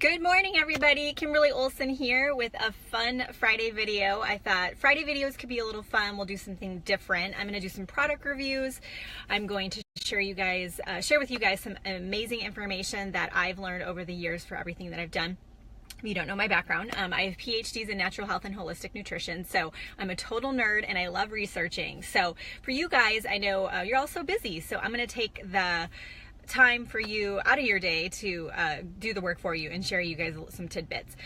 Good morning, everybody. Kimberly Olson here with a fun Friday video. I thought Friday videos could be a little fun. We'll do something different. I'm going to do some product reviews. I'm going to share with you guys some amazing information that I've learned over the years for everything that I've done. If you don't know my background, I have PhDs in natural health and holistic nutrition, so I'm a total nerd and I love researching. So for you guys, I know you're all so busy, so I'm going to take the time for you out of your day to do the work for you and share you guys some tidbits.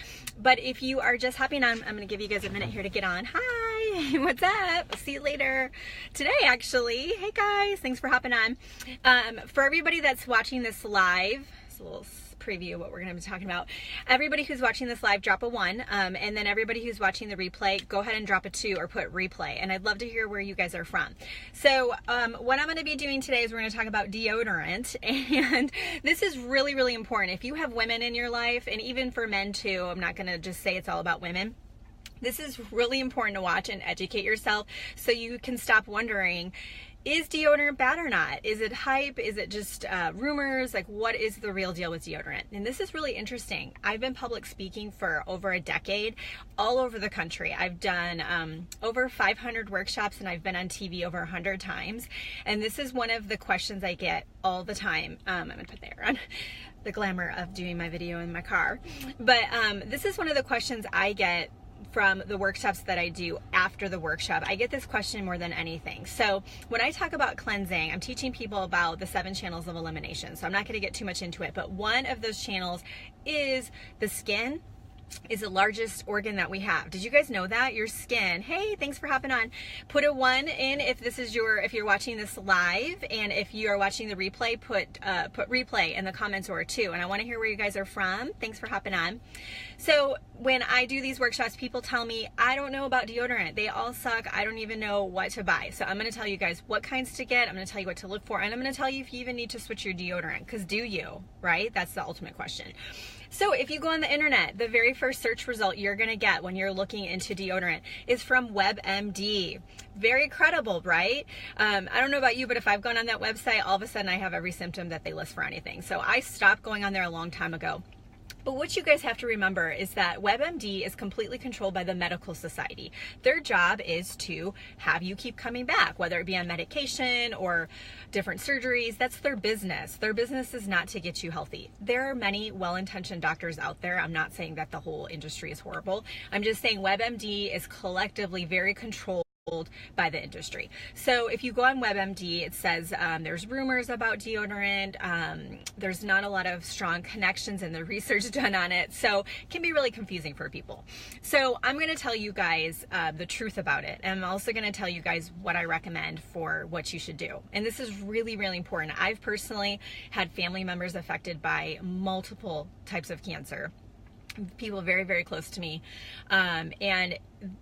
But if you are just hopping on, I'm going to give you guys a minute here to get on. Hi, what's up? See you later today, actually. Hey guys, thanks for hopping on. For everybody that's watching this live, it's a little preview of what we're going to be talking about. Everybody who's watching this live, drop a 1, and then everybody who's watching the replay, go ahead and drop a 2 or put replay, and I'd love to hear where you guys are from. So what I'm going to be doing today is we're going to talk about deodorant, and this is really, really important. If you have women in your life, and even for men too, I'm not going to just say it's all about women. This is really important to watch and educate yourself so you can stop wondering, is deodorant bad or not? Is it hype? Is it just rumors? Like, what is the real deal with deodorant? And this is really interesting. I've been public speaking for over a decade all over the country. I've done over 500 workshops and I've been on TV over 100 times. And this is one of the questions I get all the time. I'm gonna put the air on. The glamour of doing my video in my car. But this is one of the questions I get from the workshops that I do after the workshop. I get this question more than anything. So when I talk about cleansing, I'm teaching people about the 7 channels of elimination. So I'm not going to get too much into it, but one of those channels is the skin. Is the largest organ that we have. Did you guys know that? Your skin. Hey, thanks for hopping on. Put a 1 in if you're watching this live, and if you are watching the replay, put replay in the comments or a 2. And I want to hear where you guys are from. Thanks for hopping on. So when I do these workshops, people tell me, I don't know about deodorant. They all suck. I don't even know what to buy. So I'm going to tell you guys what kinds to get. I'm going to tell you what to look for. And I'm going to tell you if you even need to switch your deodorant. Because do you, right? That's the ultimate question. So if you go on the internet, the very first search result you're going to get when you're looking into deodorant is from WebMD. Very credible, right? I don't know about you, but if I've gone on that website, all of a sudden I have every symptom that they list for anything. So I stopped going on there a long time ago. But what you guys have to remember is that WebMD is completely controlled by the medical society. Their job is to have you keep coming back, whether it be on medication or different surgeries. That's their business. Their business is not to get you healthy. There are many well-intentioned doctors out there. I'm not saying that the whole industry is horrible. I'm just saying WebMD is collectively very controlled by the industry. So if you go on WebMD, it says there's rumors about deodorant. There's not a lot of strong connections in the research done on it. So it can be really confusing for people. So I'm going to tell you guys the truth about it. And I'm also going to tell you guys what I recommend for what you should do. And this is really, really important. I've personally had family members affected by multiple types of cancer. People very, very close to me. And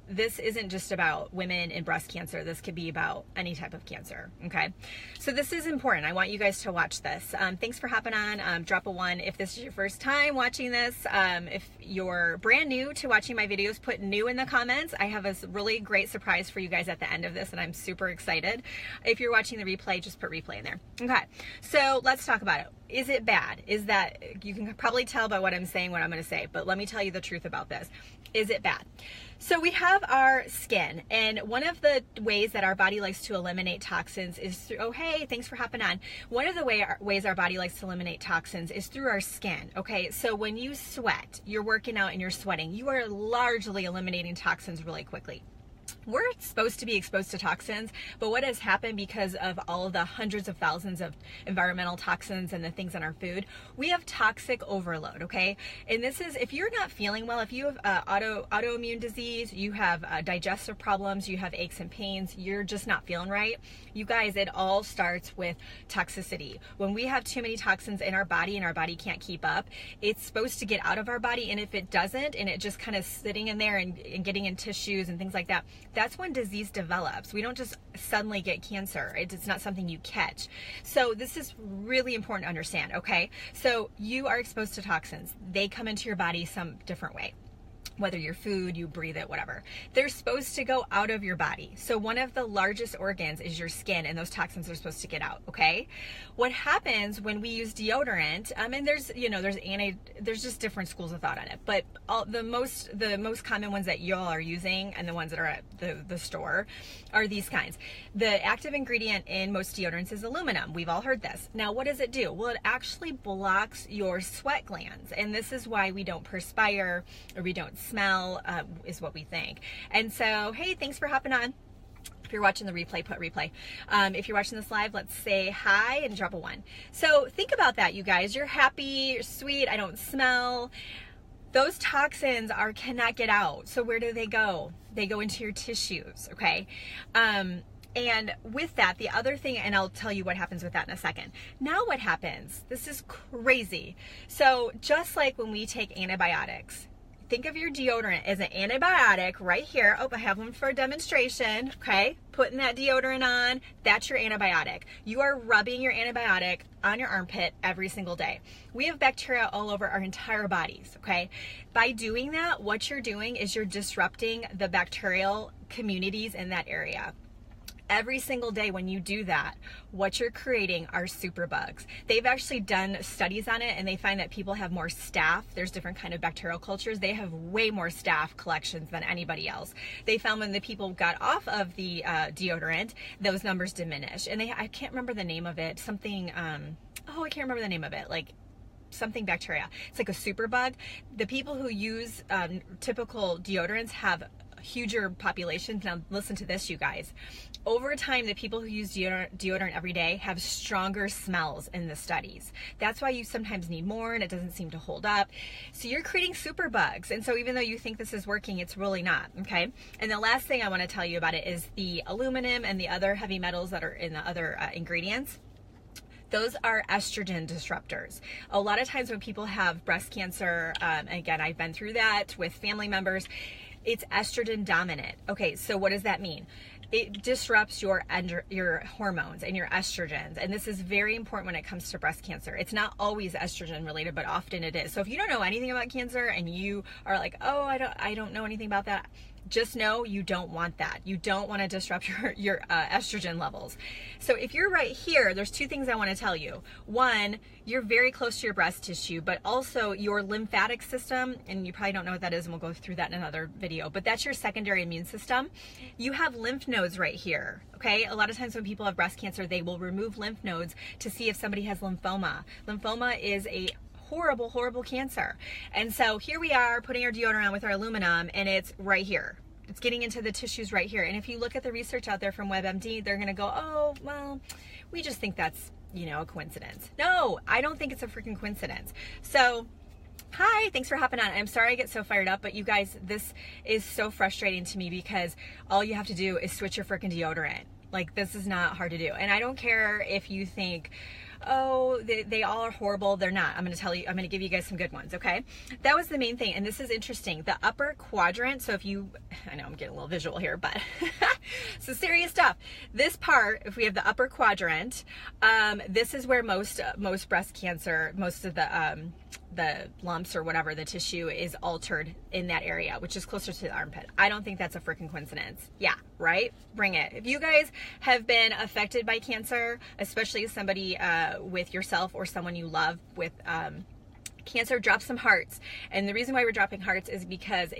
this isn't just about women and breast cancer. This could be about any type of cancer. Okay. So this is important. I want you guys to watch this. Thanks for hopping on. Drop a 1 if this is your first time watching this. If you're brand new to watching my videos, put new in the comments. I have a really great surprise for you guys at the end of this, and I'm super excited. If you're watching the replay, just put replay in there. Okay. So let's talk about it. Is it bad? Is that, you can probably tell by what I'm saying, what I'm going to say, but let me tell you the truth about this. Is it bad? So we have our skin, and one of the ways that our body likes to eliminate toxins is through, oh hey, thanks for hopping on. One of the ways our body likes to eliminate toxins is through our skin, okay? So when you sweat, you're working out and you're sweating, you are largely eliminating toxins really quickly. We're supposed to be exposed to toxins, but what has happened because of all of the hundreds of thousands of environmental toxins and the things in our food, we have toxic overload, okay? And this is, if you're not feeling well, if you have autoimmune disease, you have digestive problems, you have aches and pains, you're just not feeling right, you guys, it all starts with toxicity. When we have too many toxins in our body and our body can't keep up, it's supposed to get out of our body, and if it doesn't, and it just kind of sitting in there and getting in tissues and things like that, that's when disease develops. We don't just suddenly get cancer. It's not something you catch. So this is really important to understand, okay? So you are exposed to toxins. They come into your body some different way. whether your food, you breathe it, whatever. They're supposed to go out of your body. So one of the largest organs is your skin, and those toxins are supposed to get out, okay? What happens when we use deodorant, and there's just different schools of thought on it, but the most common ones that y'all are using and the ones that are at the store are these kinds. The active ingredient in most deodorants is aluminum. We've all heard this. Now, what does it do? Well, it actually blocks your sweat glands, and this is why we don't perspire or we don't smell, is what we think. And so, hey, thanks for hopping on. If you're watching the replay, put replay. If you're watching this live, let's say hi and drop a 1. So think about that, you guys. You're happy, you're sweet, I don't smell. Those toxins cannot get out. So where do they go? They go into your tissues, okay? And with that, the other thing, and I'll tell you what happens with that in a second. Now what happens? This is crazy. So just like when we take antibiotics, think of your deodorant as an antibiotic right here. Oh, I have one for a demonstration, okay? Putting that deodorant on, that's your antibiotic. You are rubbing your antibiotic on your armpit every single day. We have bacteria all over our entire bodies, okay? By doing that, what you're doing is you're disrupting the bacterial communities in that area. Every single day when you do that, what you're creating are superbugs. They've actually done studies on it, and they find that people have more staph. There's different kind of bacterial cultures. They have way more staph collections than anybody else. They found when the people got off of the deodorant, those numbers diminished. And I can't remember the name of it. Something, I can't remember the name of it. Like something bacteria. It's like a superbug. The people who use typical deodorants have huger populations. Now listen to this, you guys. Over time, the people who use deodorant every day have stronger smells in the studies. That's why you sometimes need more and it doesn't seem to hold up. So you're creating superbugs. And so even though you think this is working, it's really not, okay? And the last thing I want to tell you about it is the aluminum and the other heavy metals that are in the other ingredients. Those are estrogen disruptors. A lot of times when people have breast cancer, again, I've been through that with family members, it's estrogen dominant. Okay, so what does that mean? It disrupts your hormones and your estrogens. And this is very important when it comes to breast cancer. It's not always estrogen related, but often it is. So if you don't know anything about cancer and you are like, oh, I don't know anything about that, just know you don't want that. You don't want to disrupt your estrogen levels. So if you're right here, there's two things I want to tell you. One, you're very close to your breast tissue, but also your lymphatic system, and you probably don't know what that is, and we'll go through that in another video, but that's your secondary immune system. You have lymph nodes right here, okay? A lot of times when people have breast cancer, they will remove lymph nodes to see if somebody has lymphoma. Lymphoma is a horrible, horrible cancer. And so here we are putting our deodorant on with our aluminum, and it's right here. It's getting into the tissues right here. And if you look at the research out there from WebMD, they're gonna go, oh, well, we just think that's, a coincidence. No, I don't think it's a freaking coincidence. So, hi, thanks for hopping on. I'm sorry I get so fired up, but you guys, this is so frustrating to me because all you have to do is switch your freaking deodorant. Like, this is not hard to do. And I don't care if you think, oh, they all are horrible. They're not. I'm going to tell you, I'm going to give you guys some good ones, okay? That was the main thing, and this is interesting. The upper quadrant, so I know I'm getting a little visual here, but so serious stuff. This part, if we have the upper quadrant, this is where most breast cancer, most of the lumps or whatever, the tissue is altered in that area, which is closer to the armpit. I don't think that's a freaking coincidence. Yeah, right? Bring it. If you guys have been affected by cancer, especially somebody with yourself or someone you love with cancer, drop some hearts. And the reason why we're dropping hearts is because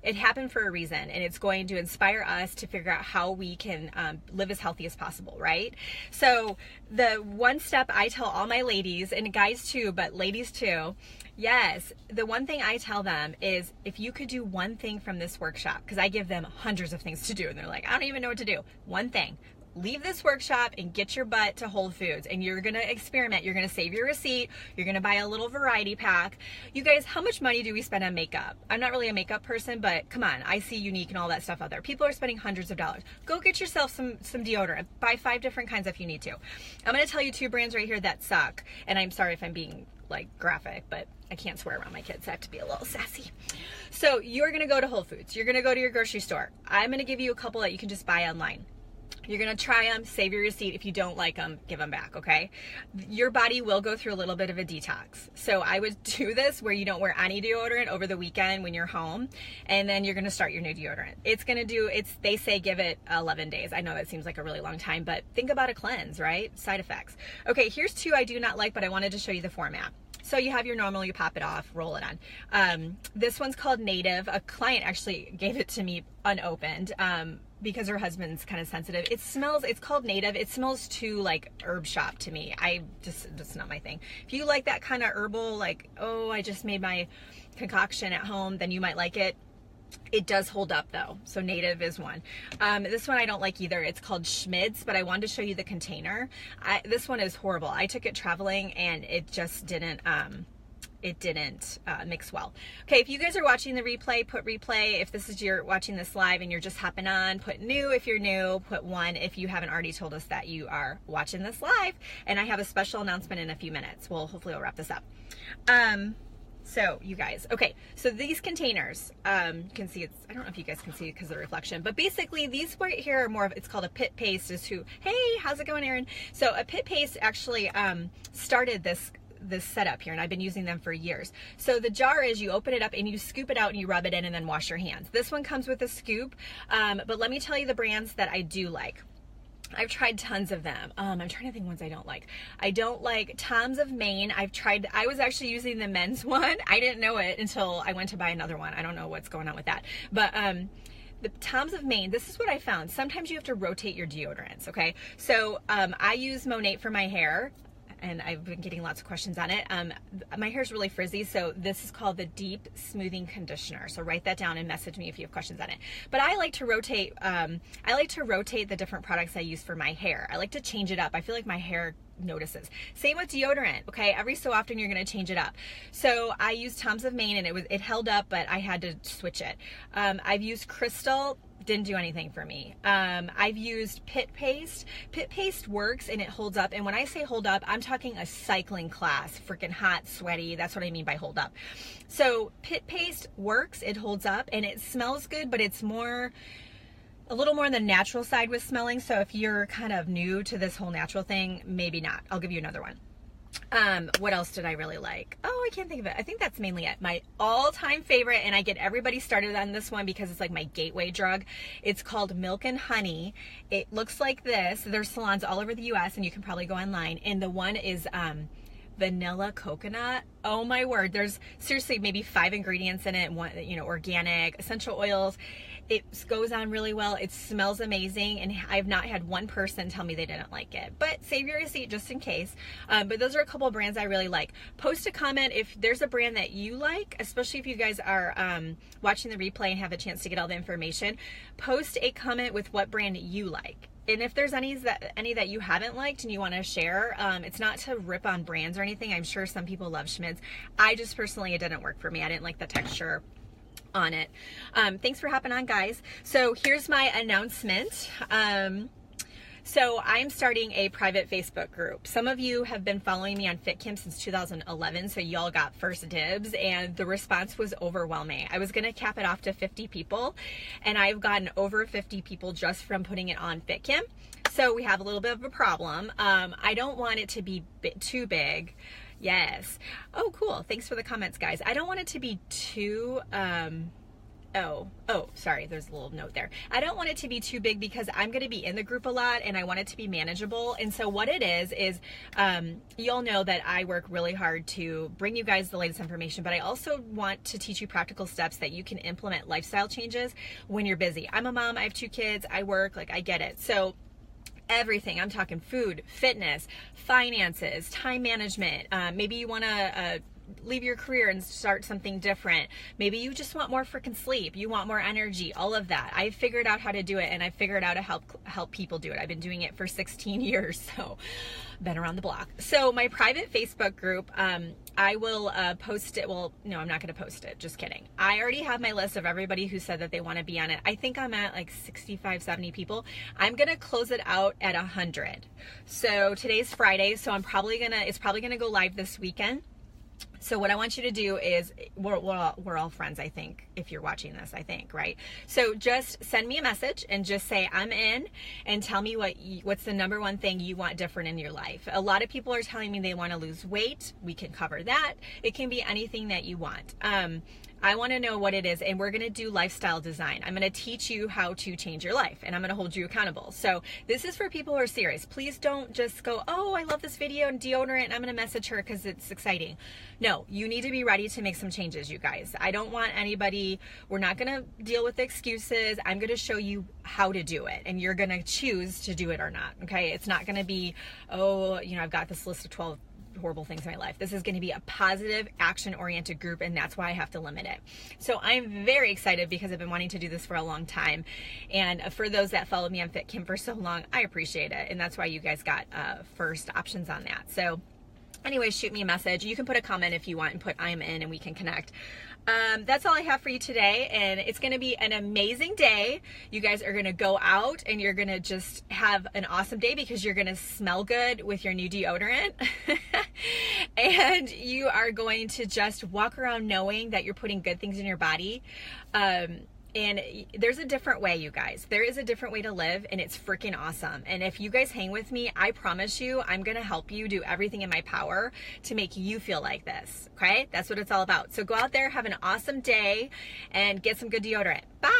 it happened for a reason, and it's going to inspire us to figure out how we can live as healthy as possible, right? So the one step I tell all my ladies, and guys too, but ladies too, yes, the one thing I tell them is if you could do one thing from this workshop, because I give them hundreds of things to do, and they're like, I don't even know what to do. One thing. Leave this workshop and get your butt to Whole Foods, and you're going to experiment. You're going to save your receipt. You're going to buy a little variety pack. You guys, how much money do we spend on makeup? I'm not really a makeup person, but come on. I see Unique and all that stuff out there. People are spending hundreds of dollars. Go get yourself some deodorant. Buy 5 different kinds if you need to. I'm going to tell you 2 brands right here that suck, and I'm sorry if I'm being like graphic, but I can't swear around my kids. I have to be a little sassy. So you're going to go to Whole Foods. You're going to go to your grocery store. I'm going to give you a couple that you can just buy online. You're going to try them, save your receipt. If you don't like them, give them back, okay? Your body will go through a little bit of a detox. So I would do this where you don't wear any deodorant over the weekend when you're home, and then you're going to start your new deodorant. It's going to do, they say give it 11 days. I know that seems like a really long time, but think about a cleanse, right? Side effects. Okay, here's two I do not like, but I wanted to show you the format. So you have your normal, you pop it off, roll it on. This one's called Native. A client actually gave it to me unopened because her husband's kind of sensitive. It's called Native. It smells too like herb shop to me. That's not my thing. If you like that kind of herbal, like, oh, I just made my concoction at home, then you might like it. It does hold up though. So Native is one. This one I don't like either. It's called Schmidt's, but I wanted to show you the container. This one is horrible. I took it traveling and it just didn't mix well. Okay, if you guys are watching the replay, put replay. If this is you're watching this live and you're just hopping on, put new if you're new, put 1 if you haven't already told us that you are watching this live. And I have a special announcement in a few minutes. Well, hopefully I'll wrap this up. So you guys, okay, so these containers, you can see I don't know if you guys can see it because of the reflection, but basically these right here are more of, it's called a pit paste hey, how's it going, Erin? So a pit paste actually started this setup here, and I've been using them for years. So the jar is, you open it up and you scoop it out and you rub it in and then wash your hands. This one comes with a scoop, but let me tell you the brands that I do like. I've tried tons of them. I'm trying to think ones I don't like. I don't like Tom's of Maine. I was actually using the men's one. I didn't know it until I went to buy another one. I don't know what's going on with that. But the Tom's of Maine, this is what I found. Sometimes you have to rotate your deodorants, okay? So I use Monate for my hair, and I've been getting lots of questions on it. My hair is really frizzy, so this is called the Deep Smoothing Conditioner. So write that down and message me if you have questions on it. But I like to rotate. I like to rotate the different products I use for my hair. I like to change it up. I feel like my hair notices. Same with deodorant. Okay, every so often you're going to change it up. So I used Tom's of Maine, and it held up, but I had to switch it. I've used Crystal. Didn't do anything for me. I've used Pit Paste. Pit Paste works and it holds up. And when I say hold up, I'm talking a cycling class, freaking hot, sweaty. That's what I mean by hold up. So Pit Paste works, it holds up, and it smells good, but it's a little more on the natural side with smelling. So if you're kind of new to this whole natural thing, maybe not. I'll give you another one. What else did I really like? Oh, I can't think of it. I think that's mainly it. My all-time favorite, and I get everybody started on this one because it's like my gateway drug. It's called Milk and Honey. It looks like this. There's salons all over the US, and you can probably go online. And the one is vanilla coconut. Oh my word. There's seriously maybe 5 ingredients in it. One, organic, essential oils. It goes on really well. It smells amazing, and I've not had one person tell me they didn't like it. But save your receipt just in case. But those are a couple of brands I really like. Post a comment if there's a brand that you like, especially if you guys are watching the replay and have a chance to get all the information. Post a comment with what brand you like. And if there's any that you haven't liked and you want to share, it's not to rip on brands or anything. I'm sure some people love Schmidt's. I just personally, it didn't work for me. I didn't like the texture on it. Thanks for hopping on, guys. So here's my announcement. So I'm starting a private Facebook group. Some of you have been following me on FitKim since 2011, so y'all got first dibs, and the response was overwhelming. I was going to cap it off to 50 people, and I've gotten over 50 people just from putting it on FitKim. So we have a little bit of a problem. I don't want it to be too big. Yes. Oh, cool. Thanks for the comments, guys. I don't want it to be too, sorry, there's a little note there. I don't want it to be too big because I'm going to be in the group a lot, and I want it to be manageable. And so what it is you all know that I work really hard to bring you guys the latest information, but I also want to teach you practical steps that you can implement lifestyle changes when you're busy. I'm a mom. I have 2 kids. I work. I get it. So everything. I'm talking food, fitness, finances, time management. Maybe you want to leave your career and start something different. Maybe you just want more freaking sleep. You want more energy, all of that. I've figured out how to do it, and I've figured out how to help people do it. I've been doing it for 16 years, so been around the block. So my private Facebook group, I will post it. Well, no, I'm not going to post it. Just kidding. I already have my list of everybody who said that they want to be on it. I think I'm at like 65, 70 people. I'm going to close it out at 100. So today's Friday, so it's probably going to go live this weekend. So what I want you to do is, we're all friends, I think, if you're watching this, I think, right? So just send me a message and just say, I'm in, and tell me what's the number one thing you want different in your life. A lot of people are telling me they want to lose weight. We can cover that. It can be anything that you want. I want to know what it is, and we're going to do lifestyle design. I'm going to teach you how to change your life, and I'm going to hold you accountable. So this is for people who are serious. Please don't just go, oh, I love this video and deodorant, and I'm going to message her because it's exciting. No, you need to be ready to make some changes, you guys. I don't want anybody, we're not going to deal with excuses. I'm going to show you how to do it, and you're going to choose to do it or not, okay? It's not going to be, oh, you know, I've got this list of 12 horrible things in my life. This is going to be a positive, action-oriented group, and that's why I have to limit it. So I'm very excited because I've been wanting to do this for a long time, and for those that followed me on Fit Kim for so long, I appreciate it, and that's why you guys got first options on that. So anyway, shoot me a message. You can put a comment if you want and put I'm in, and we can connect. That's all I have for you today, and it's going to be an amazing day. You guys are going to go out and you're going to just have an awesome day because you're going to smell good with your new deodorant. And you are going to just walk around knowing that you're putting good things in your body. And there's a different way, you guys. There is a different way to live, and it's freaking awesome. And if you guys hang with me, I promise you, I'm going to help you do everything in my power to make you feel like this, okay? That's what it's all about. So go out there, have an awesome day, and get some good deodorant. Bye!